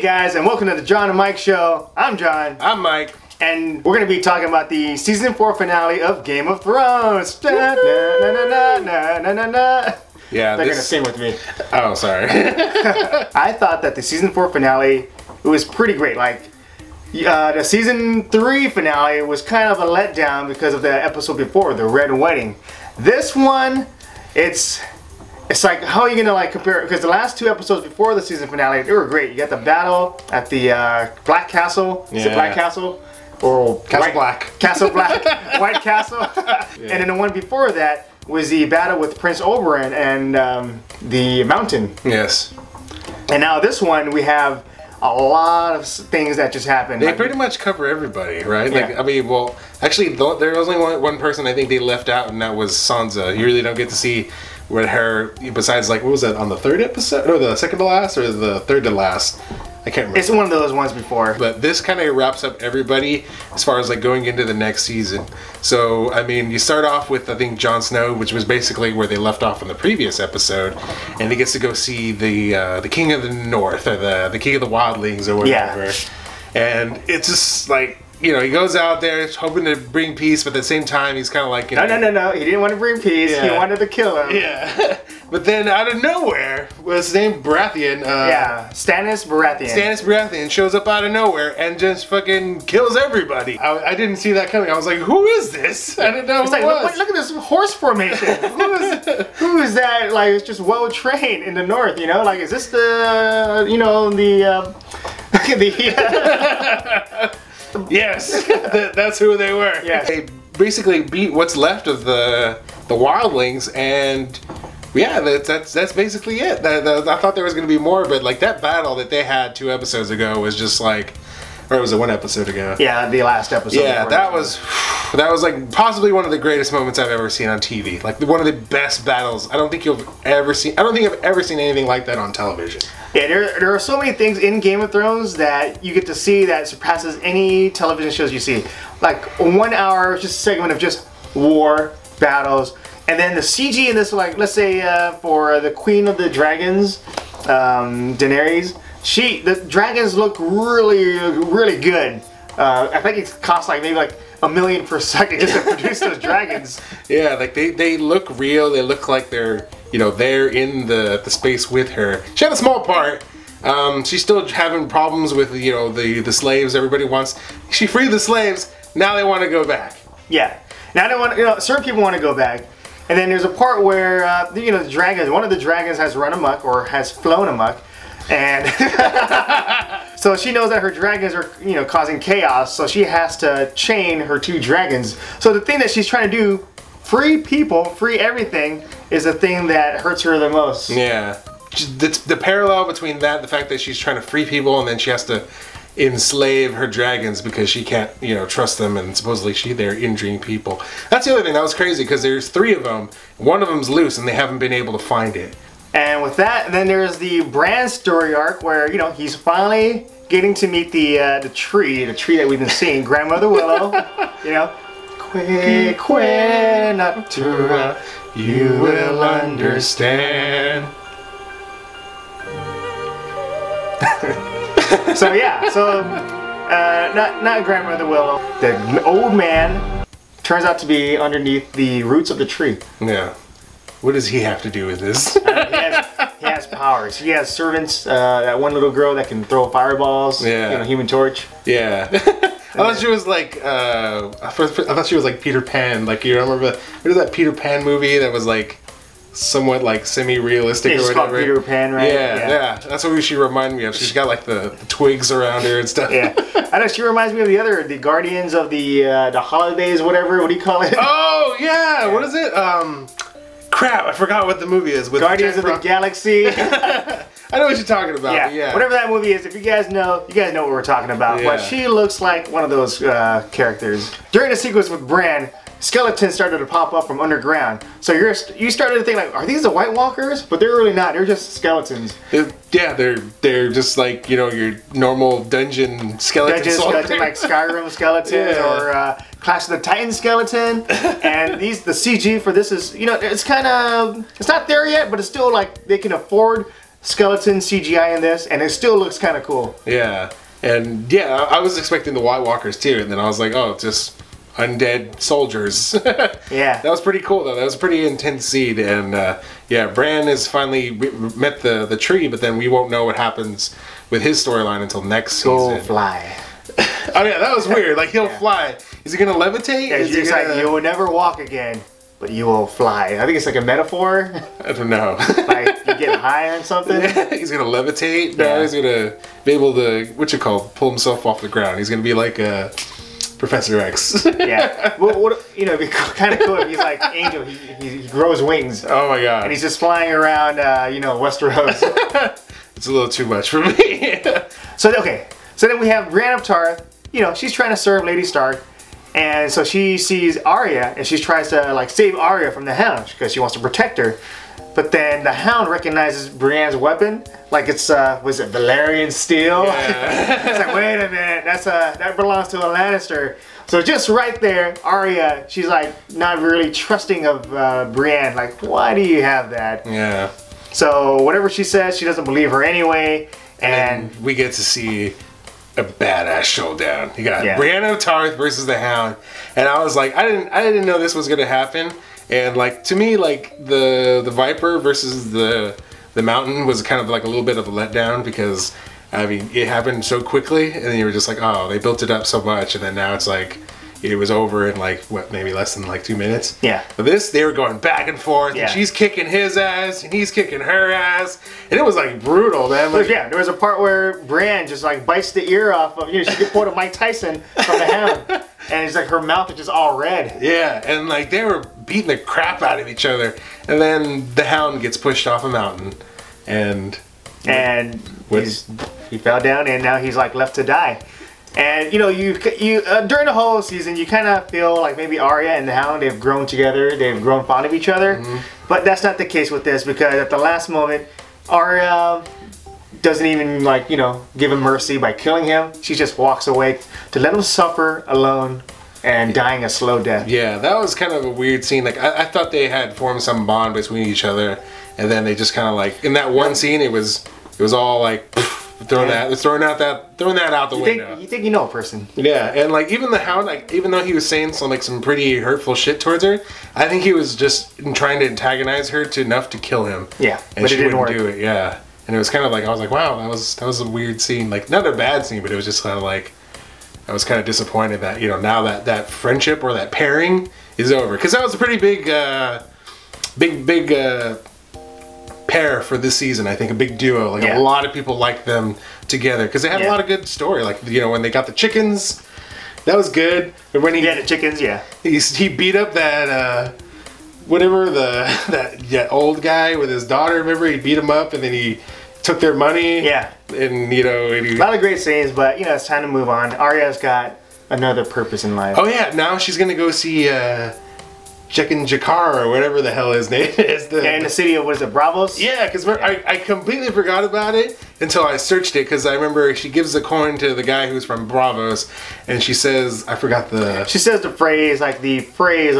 guys, and welcome to the John and Mike Show. I'm John. I'm Mike. And we're going to be talking about the Season 4 finale of Game of Thrones. Da, na, na, na, na, na, na, na. Yeah, they're going to sing with me. Oh, sorry. I thought that the Season 4 finale, it was pretty great. Like, the Season 3 finale was kind of a letdown because of the episode before, the Red Wedding. This one, it's like, how are you gonna like compare it? Because the last two episodes before the season finale, they were great. You got the battle at the Black Castle. Is it Black Castle? Or Castle Black. Castle Black. White Castle. Yeah. And then the one before that was the battle with Prince Oberyn and the mountain. Yes. And now this one, we have a lot of things that just happened. They like, pretty much cover everybody, right? Yeah. Like, I mean, well, actually, there was only one person I think they left out, and that was Sansa. You really don't get to see with her, besides, like, what was that, on the third episode? Or the second to last, or the third to last? I can't remember. It's one of those ones before. But this kind of wraps up everybody as far as, like, going into the next season. So, I mean, you start off with, I think, Jon Snow, which was basically where they left off in the previous episode, and he gets to go see the King of the North, or the King of the Wildlings, or whatever. Yeah. And it's just, like, you know, he goes out there hoping to bring peace, but at the same time, he's kind of like, you know... No. He didn't want to bring peace. Yeah. He wanted to kill him. Yeah. But then, out of nowhere, what's his name? Baratheon. Stannis Baratheon. Stannis Baratheon shows up out of nowhere and just fucking kills everybody. I didn't see that coming. I was like, who is this? I didn't know who it was. Look at this horse formation. who is that? Like, it's just well trained in the north, you know? Like, is this the, you know, Yes, that's who they were. Yes. They basically beat what's left of the wildlings, and yeah, that's basically it. I thought there was going to be more, but like that battle that they had 2 episodes ago was just like, or was it 1 episode ago? Yeah, the last episode. Yeah, that was like possibly one of the greatest moments I've ever seen on TV. Like one of the best battles. I don't think I've ever seen anything like that on television. Yeah, there are so many things in Game of Thrones that you get to see that surpasses any television shows you see. Like 1 hour just segment of just war, battles, and then the CG in this, like, let's say for the Queen of the Dragons, Daenerys, the dragons look really good. I think it costs like maybe like $1 million per second just to produce those dragons. Yeah, like they look real. They look like they're, you know, they're in the space with her. She had a small part. She's still having problems with, you know, the slaves. Everybody wants. She freed the slaves. Now they want to go back. Yeah. Now they want. You know, certain people want to go back. And then there's a part where you know, the dragons. One of the dragons has run amok or has flown amok. And so she knows that her dragons are, you know, causing chaos, so she has to chain her 2 dragons. So the thing that she's trying to do, free people, free everything, is the thing that hurts her the most. Yeah. The parallel between that, the fact that she's trying to free people, and then she has to enslave her dragons because she can't, you know, trust them, and supposedly they're injuring people. That's the other thing that was crazy, because there's 3 of them. One of them's loose, and they haven't been able to find it. And with that, then there's the Bran story arc where, you know, he's finally getting to meet the tree that we've been seeing, Grandmother Willow, you know. Que natura, you will understand. So yeah, not Grandmother Willow. The old man turns out to be underneath the roots of the tree. Yeah. What does he have to do with this? He has powers. He has servants. That one little girl that can throw fireballs. Yeah. You know, Human Torch. Yeah. I thought she was like. I thought she was like Peter Pan. Like, you remember what is that Peter Pan movie that was like somewhat like semi-realistic or whatever? Called Peter Pan, right? Yeah. That's what she reminded me of. She's got like the twigs around her and stuff. Yeah. I know, she reminds me of the Guardians of the Holidays, whatever. What do you call it? Oh yeah. What is it? Crap, I forgot what the movie is. With Guardians of the Galaxy. I know what you're talking about. Yeah. Whatever that movie is, if you guys know what we're talking about. Yeah. But she looks like one of those characters. During the sequence with Bran, skeletons started to pop up from underground. So you started to think like, are these the White Walkers? But they're really not. They're just skeletons. They're just like, you know, your normal dungeon skeleton. Skeleton, like Skyrim skeletons, or Clash of the Titans skeleton. And the CG for this is, you know, it's not there yet, but it's still like they can afford skeleton CGI in this, and it still looks kind of cool. Yeah, and yeah, I was expecting the White Walkers too, and then I was like, oh, just undead soldiers. Yeah, that was pretty cool though. That was a pretty intense scene, and yeah, Bran has finally met the tree, but then we won't know what happens with his storyline until next season. Go fly. Oh yeah, that was weird. Like he'll fly. Is he gonna levitate? Yeah, it's like you will never walk again, but you will fly. I think it's like a metaphor. I don't know. Like you get high on something. Yeah, he's gonna levitate. No, Yeah. he's gonna be able to pull himself off the ground. He's gonna be like Professor X. Yeah. Well, what you know, it'd be kind of cool if he's like Angel. He grows wings. Oh my god. And he's just flying around, you know, Westeros. It's a little too much for me. So then we have Brienne of Tarth. You know, she's trying to serve Lady Stark, and so she sees Arya, and she tries to like save Arya from the Hound because she wants to protect her. But then the Hound recognizes Brienne's weapon, like it's was it Valyrian steel? Yeah. It's like, wait a minute, that belongs to a Lannister. So just right there, Arya, she's like not really trusting of Brienne. Like, why do you have that? Yeah. So whatever she says, she doesn't believe her anyway, and we get to see a badass showdown. You got Yeah. Brienne of Tarth versus the Hound, and I was like, I didn't know this was gonna happen. And like to me, like the Viper versus the Mountain was kind of like a little bit of a letdown because I mean it happened so quickly, and then you were just like, oh, they built it up so much, and then now it's like it was over in like what, maybe less than like 2 minutes. Yeah. But this, they were going back and forth, Yeah. and she's kicking his ass, and he's kicking her ass, and it was like brutal, man. Like, yeah, there was a part where Brienne just like bites the ear off of, you know, she could quote a Mike Tyson from the Hound, and it's like her mouth is just all red. yeah, and like they were beating the crap out of each other, and then the Hound gets pushed off a mountain, and he fell down, and now he's like left to die. And you know, you during the whole season, you kind of feel like maybe Arya and the Hound, they've grown together, they've grown fond of each other. But that's not the case with this, because at the last moment, Arya doesn't even like, you know, give him mercy by killing him. She just walks away to let him suffer alone and dying a slow death. yeah, that was kind of a weird scene. Like I thought they had formed some bond between each other, and then they just kind of like in that one scene, it was all like throwing that out the window. You think you know a person. Yeah, and like even the Hound, like even though he was saying some pretty hurtful shit towards her, I think he was just trying to antagonize her enough to kill him. Yeah, and but she it didn't wouldn't work. do it. Yeah, and it was kind of like I was like, wow, that was a weird scene. Like not a bad scene, but it was just kind of like I was kind of disappointed that, you know, now that friendship or that pairing is over, because that was a pretty big pair for this season. I think a big duo. Like Yeah. a lot of people liked them together because they had a Yeah. lot of good story. Like, you know, when they got the chickens, that was good. But when Yeah, the chickens, yeah. he beat up that whatever that old guy with his daughter. Remember, he beat him up and then he took their money. Yeah. And you know, A lot of great scenes, but you know, it's time to move on. Arya's got another purpose in life. oh yeah, now she's gonna go see Jekin Jakar or whatever the hell his name is. Yeah, in the city of, what is it, Bravos? Yeah, because I completely forgot about it until I searched it, because I remember she gives the coin to the guy who's from Bravos, and she says, I forgot the... She says the phrase of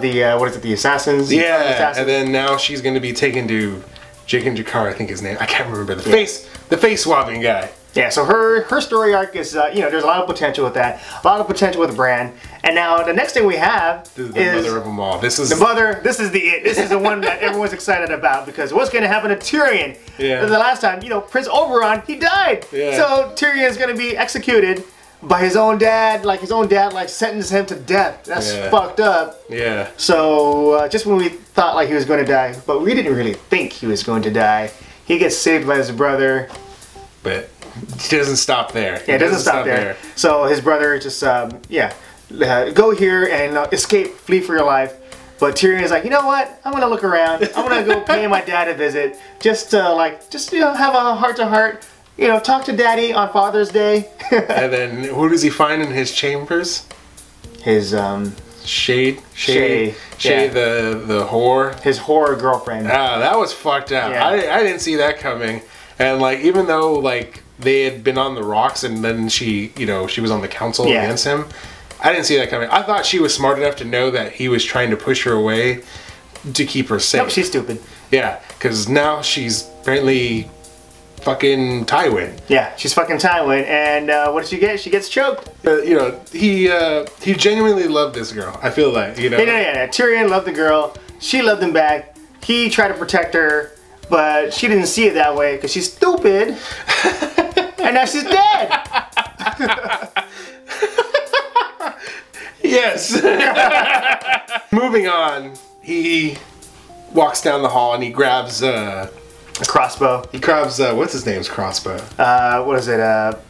the, what is it, the assassins? Yeah, Assassins. and then now she's going to be taken to Jekin Jakar, I think his name. I can't remember. The face swapping guy. Yeah, so her story arc is, you know, there's a lot of potential with that. A lot of potential with Bran. And now the next thing we have The is... mother of them all. This is... The mother, this is the one that everyone's excited about, because what's going to happen to Tyrion? Yeah. The last time, you know, Prince Oberyn, he died. Yeah. So Tyrion's going to be executed by his own dad, like sentenced him to death. That's Yeah. fucked up. Yeah. So just when we thought like he was going to die, but we didn't really think he was going to die, he gets saved by his brother. But it doesn't stop there. Yeah, it doesn't stop there. So his brother just, go here and escape, flee for your life. But Tyrion is like, you know what? I'm gonna look around. I'm gonna go pay my dad a visit, just you know, have a heart to heart. You know, talk to Daddy on Father's Day. And then who does he find in his chambers? His Shay, yeah. the whore. his horror girlfriend. Ah, that was fucked up. Yeah. I didn't see that coming. And like, even though like they had been on the rocks and then she was on the council Yeah. against him, I didn't see that coming. I thought she was smart enough to know that he was trying to push her away to keep her safe. Nope, she's stupid. Yeah, because now she's apparently fucking Tywin. Yeah, she's fucking Tywin, and what does she get? She gets choked. You know, he genuinely loved this girl. I feel like, you know. Yeah. Tyrion loved the girl. She loved him back. He tried to protect her, but she didn't see it that way because she's stupid. And now she's dead. Yes. Moving on, he walks down the hall and he grabs a crossbow. He grabs what's his name's crossbow? What is it?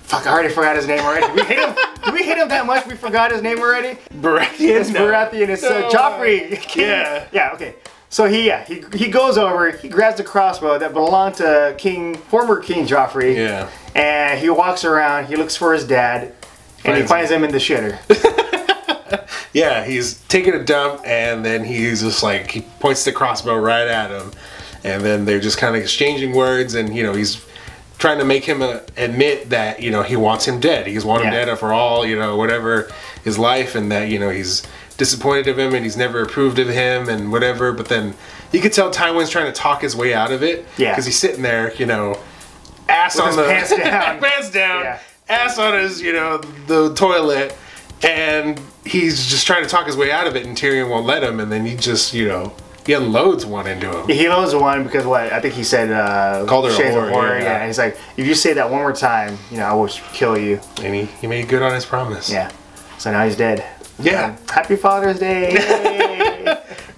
Fuck, I already forgot his name already. Did we hit him? Did we hit him that much? We forgot his name already. Baratheon. It's Baratheon. It's Joffrey. Yeah. Yeah. Okay. So he goes over. He grabs the crossbow that belonged to former King Joffrey. Yeah. And he walks around. He looks for his dad, and he finds him in the shitter. Yeah, he's taking a dump, and then he's just like, he points the crossbow right at him, and then they're just kind of exchanging words, and you know, he's trying to make him admit that, you know, he wants him dead. He's wanted him dead for all, you know, whatever his life, and that, you know, he's disappointed of him and he's never approved of him and whatever. But then you could tell Tywin's trying to talk his way out of it. Yeah. Because he's sitting there, you know, ass with on the pants down. pants down, ass on his, you know, the toilet, and he's just trying to talk his way out of it, and Tyrion won't let him, and then he just, you know, he unloads one into him. He unloads one because what? I think he said called her a whore. Yeah. He's like, if you say that one more time, you know, I will kill you. And he made good on his promise. Yeah. So now he's dead. Yeah. Happy Father's Day.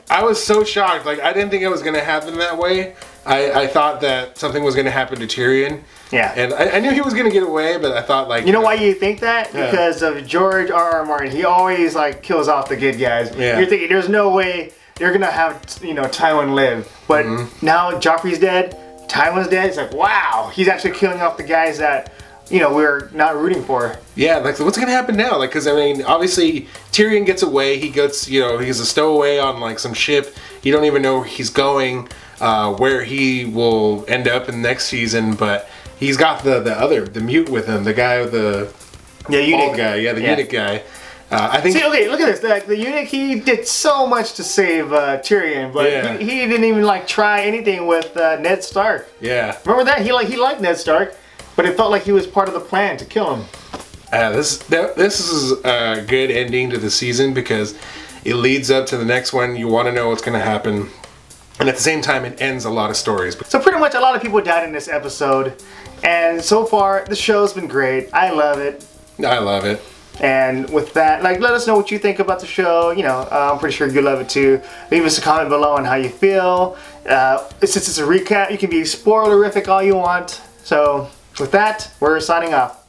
I was so shocked. Like, I didn't think it was going to happen that way. I thought that something was going to happen to Tyrion. Yeah. And I knew he was going to get away, but I thought, like... You know why you think that? Yeah. Because of George R.R. Martin. He always, like, kills off the good guys. Yeah. You're thinking, there's no way they're going to have, you know, Tywin live. But now Joffrey's dead, Tywin's dead. It's like, wow. He's actually killing off the guys that, you know, we're not rooting for. Yeah, like, what's going to happen now? Like, because, I mean, obviously, Tyrion gets away. He gets, you know, he's a stowaway on, like, some ship. You don't even know where he's going, where he will end up in the next season, but he's got the mute with him, the guy with the... Yeah, eunuch guy. Yeah, the eunuch guy. I think... See, okay, look at this. The eunuch, he did so much to save Tyrion, but he didn't even, like, try anything with Ned Stark. Yeah. Remember that? He liked Ned Stark, but it felt like he was part of the plan to kill him. This is a good ending to the season because it leads up to the next one. You want to know what's going to happen. And at the same time, it ends a lot of stories. So pretty much a lot of people died in this episode. And so far, the show's been great. I love it. I love it. And with that, like, let us know what you think about the show. You know, I'm pretty sure you love it too. Leave us a comment below on how you feel. Since it's a recap, you can be spoilerific all you want. So with that, we're signing off.